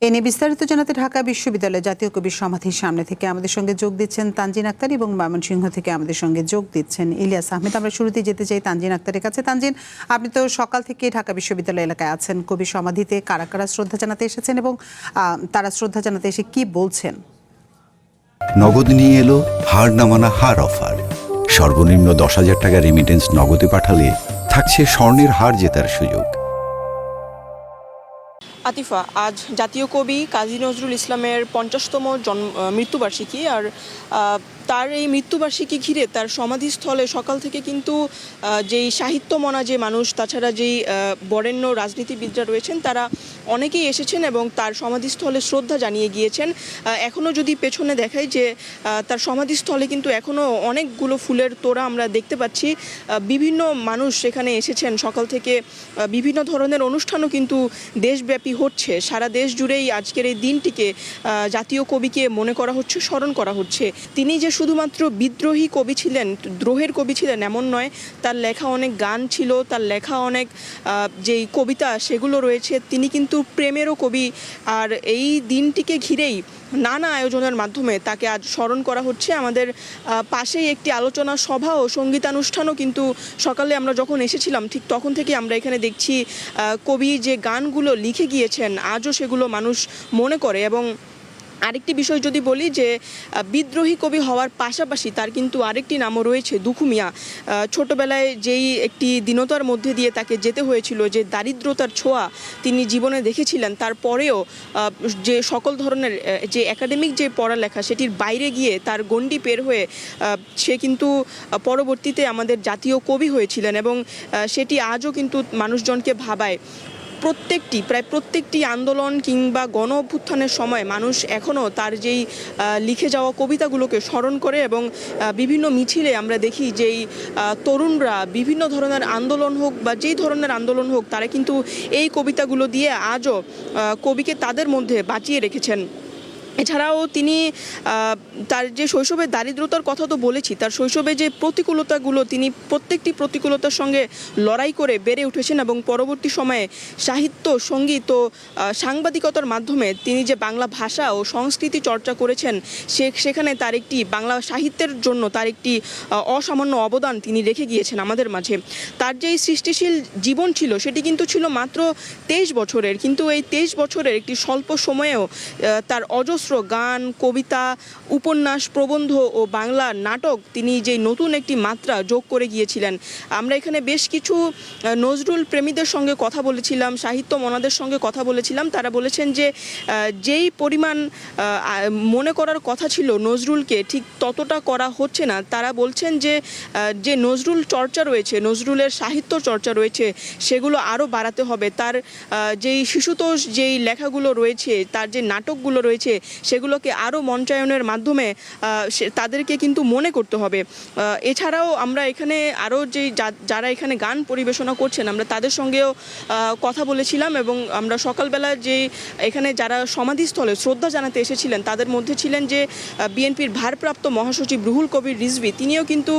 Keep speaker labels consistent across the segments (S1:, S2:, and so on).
S1: এ নিয়ে বিস্তারিত জানাতে ঢাকা বিশ্ববিদ্যালয়ের জাতীয় কবির সমাধির সামনে থেকে আমাদের সঙ্গে যোগ দিচ্ছেন তানজিন আক্তার এবং ময়মনসিংহ থেকে আমাদের সঙ্গে যোগ দিচ্ছেন ইলিয়াস আহমেদ। আমরা শুরুতেই যেতে চাই তানজিন আক্তারের কাছে। তানজিন, আপনি তো সকাল থেকে ঢাকা বিশ্ববিদ্যালয় এলাকায় আছেন, কবির সমাধিতে কারা কারা শ্রদ্ধা জানাতে এসেছেন এবং তারা শ্রদ্ধা জানাতে এসে কি বলছেন?
S2: নগদ নিয়ে এলো হার না মানা হার অফার। সর্বনিম্ন 10,000 টাকা রেমিটেন্স নগদে পাঠালে থাকছে স্বর্ণের হার জেতার সুযোগ।
S3: আতিফা, আজ জাতীয় কবি কাজী নজরুল ইসলামের 50তম মৃত্যুবার্ষিকী। আর তার এই মৃত্যুবার্ষিকী ঘিরে তার সমাধিস্থলে সকাল থেকে কিন্তু যেই সাহিত্যমনা যে মানুষ, তাছাড়া যেই বরেণ্য রাজনীতিবিদরা রয়েছেন, তারা অনেকেই এসেছেন এবং তার সমাধিস্থলে শ্রদ্ধা জানিয়ে গিয়েছেন। এখনও যদি পেছনে দেখাই যে তার সমাধিস্থলে কিন্তু এখনও অনেকগুলো ফুলের তোড়া আমরা দেখতে পাচ্ছি। বিভিন্ন মানুষ সেখানে এসেছেন সকাল থেকে। বিভিন্ন ধরনের অনুষ্ঠানও কিন্তু দেশব্যাপী হচ্ছে। সারা দেশ জুড়েই আজকের এই দিনটিকে জাতীয় কবিকে মনে করা হচ্ছে, স্মরণ করা হচ্ছে। তিনি যে শুধুমাত্র বিদ্রোহী কবি ছিলেন, দ্রোহের কবি ছিলেন এমন নয়। তার লেখা অনেক গান ছিল, তার লেখা অনেক যেই কবিতা সেগুলো রয়েছে। তিনি কিন্তু প্রেমেরও কবি। আর এই দিনটিকে ঘিরেই নানা আয়োজনের মাধ্যমে তাকে আজ স্মরণ করা হচ্ছে। আমাদের পাশেই একটি আলোচনা সভা ও সঙ্গীতানুষ্ঠানও কিন্তু সকালে আমরা যখন এসেছিলাম ঠিক তখন থেকে আমরা এখানে দেখছি কবি যে গানগুলো লিখে গিয়েছেন আজও সেগুলো মানুষ মনে করে। এবং আরেকটি বিষয় যদি বলি যে বিদ্রোহী কবি হওয়ার পাশাপাশি তার কিন্তু আরেকটি নামও রয়েছে, দুখু মিয়া। ছোটোবেলায় যেই একটি দীনতার মধ্যে দিয়ে তাকে যেতে হয়েছিল, যে দারিদ্রতার ছোঁয়া তিনি জীবনে দেখেছিলেন, তারপরেও যে সকল ধরনের যে একাডেমিক যে পড়ালেখা সেটির বাইরে গিয়ে তার গণ্ডি পের হয়ে সে কিন্তু পরবর্তীতে আমাদের জাতীয় কবি হয়েছিলেন এবং সেটি আজও কিন্তু মানুষজনকে ভাবায়। প্রায় প্রত্যেকটি আন্দোলন কিংবা গণ অভ্যুত্থানের সময় মানুষ এখনও তার যেই লিখে যাওয়া কবিতাগুলোকে স্মরণ করে এবং বিভিন্ন মিছিলে আমরা দেখি যেই তরুণরা বিভিন্ন ধরনের আন্দোলন হোক বা যেই ধরনের আন্দোলন হোক, তারা কিন্তু এই কবিতাগুলো দিয়ে আজও কবিকে তাদের মধ্যে বাঁচিয়ে রেখেছেন। এছাড়াও তিনি তার যে শৈশবের দারিদ্রতার কথা তো বলেছি, তার শৈশবে যে প্রতিকূলতাগুলো, তিনি প্রত্যেকটি প্রতিকূলতার সঙ্গে লড়াই করে বেড়ে উঠেছেন এবং পরবর্তী সময়ে সাহিত্য, সঙ্গীত ও সাংবাদিকতার মাধ্যমে তিনি যে বাংলা ভাষা ও সংস্কৃতি চর্চা করেছেন, সেখানে তার একটি বাংলা সাহিত্যের জন্য তার একটি অসামান্য অবদান তিনি রেখে গিয়েছেন আমাদের মাঝে। তার যেই সৃষ্টিশীল জীবন ছিল সেটি কিন্তু ছিল মাত্র 23 বছরের, কিন্তু এই 23 বছরের একটি স্বল্প সময়েও তার অজস্র গান, কবিতা, উপন্যাস, প্রবন্ধ ও বাংলা নাটক তিনি যে নতুন একটি মাত্রা যোগ করে গিয়েছিলেন। আমরা এখানে বেশ কিছু নজরুল প্রেমীদের সঙ্গে কথা বলেছিলাম, সাহিত্য মনাদের সঙ্গে কথা বলেছিলাম। তারা বলেছেন যে যেই পরিমাণ মনে করার কথা ছিল নজরুলকে, ঠিক ততটা করা হচ্ছে না। তারা বলছেন যে নজরুল চর্চা রয়েছে, নজরুলের সাহিত্য চর্চা রয়েছে, সেগুলো আরও বাড়াতে হবে। তার যেই শিশুতোষ যেই লেখাগুলো রয়েছে, তার যে নাটকগুলো রয়েছে, সেগুলোকে আরও মঞ্চায়নের মাধ্যমে তাদেরকে কিন্তু মনে করতে হবে। এছাড়াও আমরা এখানে আরও যারা এখানে গান পরিবেশনা করছেন, আমরা তাদের সঙ্গেও কথা বলেছিলাম এবং আমরা সকালবেলা যে এখানে যারা সমাধিস্থলে শ্রদ্ধা জানাতে এসেছিলেন তাদের মধ্যে ছিলেন যে বিএনপির ভারপ্রাপ্ত মহাসচিব রুহুল কবির রিজভী। তিনিও কিন্তু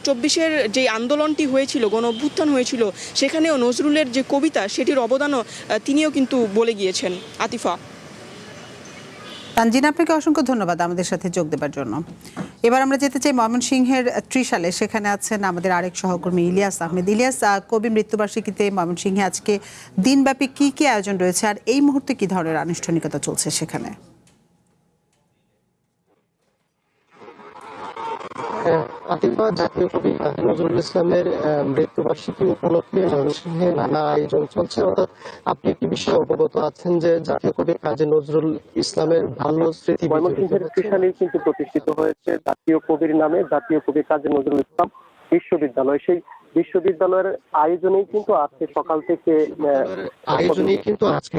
S3: 24-এর যে আন্দোলনটি হয়েছিল, গণ অভ্যুত্থান হয়েছিল, সেখানেও নজরুলের যে কবিতা সেটির অবদানও তিনিও কিন্তু বলে গিয়েছেন। আতিফা।
S1: তানজিন, আপনাকে অসংখ্য ধন্যবাদ আমাদের সাথে যোগ দেবার জন্য। এবার আমরা যেতে চাই ময়মনসিংহের ত্রিশালে। সেখানে আছেন আমাদের আরেক সহকর্মী ইলিয়াস আহমেদ। ইলিয়াস, কবি মৃত্যুবার্ষিকীতে ময়মনসিংহে আজকে দিনব্যাপী কি কি আয়োজন রয়েছে আর এই মুহূর্তে কি ধরনের আনুষ্ঠানিকতা চলছে সেখানে?
S4: জাতীয় কবি কাজী নজরুল ইসলামের মৃত্যুবার্ষিকী উপলক্ষে ময়মনসিংহে নানা আয়োজন চলছে। অর্থাৎ আপনি একটি বিষয়ে অবগত আছেন যে জাতীয় কবি কাজী নজরুল ইসলামের বাল্য স্মৃতি
S5: ময়মনসিংহের ত্রিশালেই কিন্তু প্রতিষ্ঠিত হয়েছে জাতীয় কবির নামে জাতীয় কবি কাজী নজরুল ইসলাম বিশ্ববিদ্যালয়। সেই বিশ্ববিদ্যালয়ের আয়োজনেই কিন্তু আজকে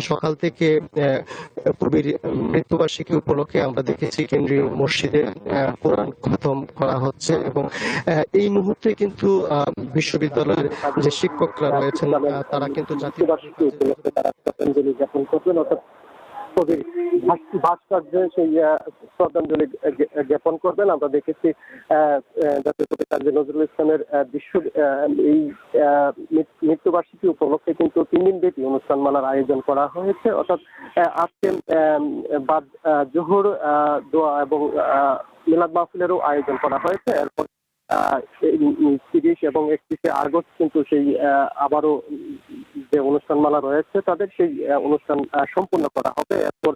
S5: সকাল থেকে
S4: কবির মৃত্যুবার্ষিকী উপলক্ষে আমরা দেখেছি কেন্দ্রীয় মসজিদে কোরআন খতম করা হচ্ছে এবং এই মুহূর্তে কিন্তু বিশ্ববিদ্যালয়ের যে শিক্ষকরা রয়েছেন তারা কিন্তু জাতীয়
S5: বার্ষিকী উপলক্ষে তারা শ্রদ্ধাঞ্জলি জ্ঞাপন করবেন। অর্থাৎ কবির ভাস্কর্যে সেই শ্রদ্ধাঞ্জলি জ্ঞাপন করবেন। আমরা দেখেছি জাতীয় কবি কাজী নজরুল ইসলামের এই মৃত্যুবার্ষিকী উপলক্ষে কিন্তু 3 দিন ব্যাপী অনুষ্ঠানমালার আয়োজন করা হয়েছে। অর্থাৎ আজকে বাদ জোহর, দোয়া এবং মিলাদ মাহফিলেরও আয়োজন করা হয়েছে। এরপর 30 এবং 31 আগস্ট কিন্তু সেই আবারও যে অনুষ্ঠানমালা রয়েছে তাদের সেই অনুষ্ঠান সম্পূর্ণ করা হবে। এরপর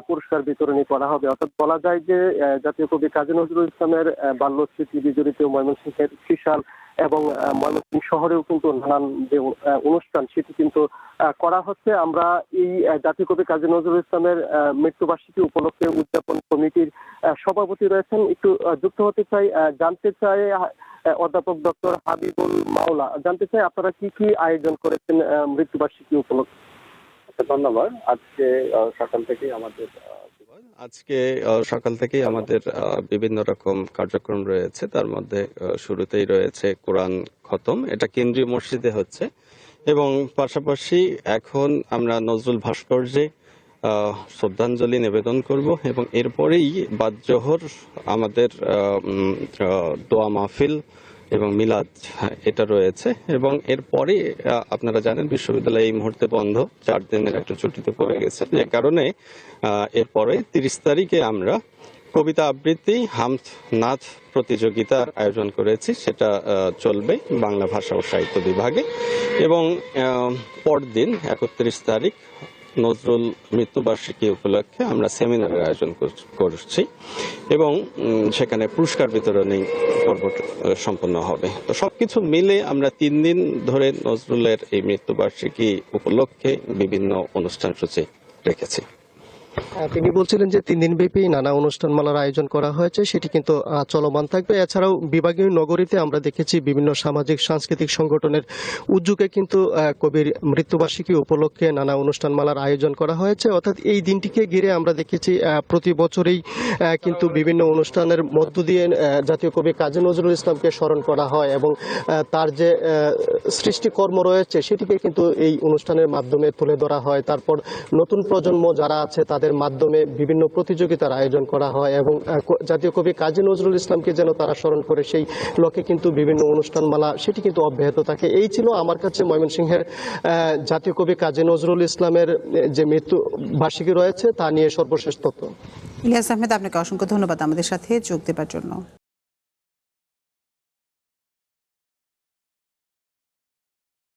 S5: পুরস্কার বিতরণী করা হবে। অর্থাৎ বলা যায় যে জাতীয় কবি কাজী নজরুল ইসলামের বাল্যস্মৃতি বিজড়িত ময়মনসিংহের ত্রিশাল এবং ময়মনসিংহ শহরেও কিন্তু নানান যে অনুষ্ঠান সেটি কিন্তু করা হচ্ছে। আমরা এই জাতীয় কবি কাজী নজরুল ইসলামের মৃত্যুবার্ষিকী উপলক্ষে উদযাপন কমিটির সভাপতি রয়েছেন, একটু যুক্ত হতে চাই, জানতে চাই অধ্যাপক ডক্টর হাবিবুল মাওলা, জানতে চাই আপনারা কি কি আয়োজন করেছেন মৃত্যুবার্ষিকী উপলক্ষে?
S6: ধন্যবাদ। আজকে সকাল থেকেই আমাদের বিভিন্ন রকম কার্যক্রম রয়েছে। তার মধ্যে শুরুতেই রয়েছে কোরআন খতম, এটা কেন্দ্রীয় মসজিদে হচ্ছে, এবং পাশাপাশি এখন আমরা নজরুল ভাস্কর্যে শ্রদ্ধাঞ্জলি নিবেদন করব, এবং এরপরেই বাদ জোহর আমাদের দোয়া মাহফিল এবং মিলাদ এটা রয়েছে। এবং এরপরে আপনারা জানেন বিশ্ববিদ্যালয় এই মুহূর্তে বন্ধ, 4 দিনের একটা ছুটিতে পড়ে গেছে, যে কারণে এরপরে 30 তারিখে আমরা কবিতা আবৃত্তি হামদ নাথ প্রতিযোগিতার আয়োজন করেছি। সেটা চলবে বাংলা ভাষা ও সাহিত্য বিভাগে। এবং পরদিন 31 তারিখ নজরুল মৃত্যুবার্ষিকী উপলক্ষে আমরা সেমিনারের আয়োজন করছি, এবং সেখানে পুরস্কার বিতরণী পর্ব সম্পন্ন হবে। তো সবকিছু মিলে আমরা 3 দিন ধরে নজরুলের এই মৃত্যুবার্ষিকী উপলক্ষে বিভিন্ন অনুষ্ঠান সূচি রেখেছি।
S4: তিনি বলছিলেন যে 3 দিন ব্যাপী নানা অনুষ্ঠানমালার আয়োজন করা হয়েছে, সেটি কিন্তু চলমান থাকবে। এছাড়াও বিভাগীয় নগরীতে আমরা দেখেছি বিভিন্ন সামাজিক সাংস্কৃতিক সংগঠনের উদ্যোগে কিন্তু কবির মৃত্যুবার্ষিকী উপলক্ষে নানা অনুষ্ঠানমালার আয়োজন করা হয়েছে। অর্থাৎ এই দিনটিকে ঘিরে আমরা দেখেছি প্রতি বছরেই কিন্তু বিভিন্ন অনুষ্ঠানের মধ্য দিয়ে জাতীয় কবি কাজী নজরুল ইসলামকে স্মরণ করা হয়, এবং তার যে সৃষ্টিকর্ম রয়েছে সেটিকে কিন্তু এই অনুষ্ঠানের মাধ্যমে তুলে ধরা হয়। তারপর নতুন প্রজন্ম যারা আছে তাদের মাধ্যমে বিভিন্ন প্রতিযোগিতার আয়োজন করা হয়, এবং জাতীয় কবি কাজী নজরুল ইসলামকে যেন তারা স্মরণ করে সেই লক্ষ্যে কিন্তু বিভিন্ন অনুষ্ঠানমালা সেটি কিন্তু অব্যাহত থাকে। এই ছিল আমার কাছে ময়মনসিংহের জাতীয় কবি কাজী নজরুল ইসলামের যে মৃত্যু বার্ষিকী রয়েছে তা নিয়ে সর্বশেষ তথ্য।
S1: ইলিয়াস আহমেদ, আপনাকে অসংখ্য ধন্যবাদ আমাদের সাথে যোগ দেবার জন্য।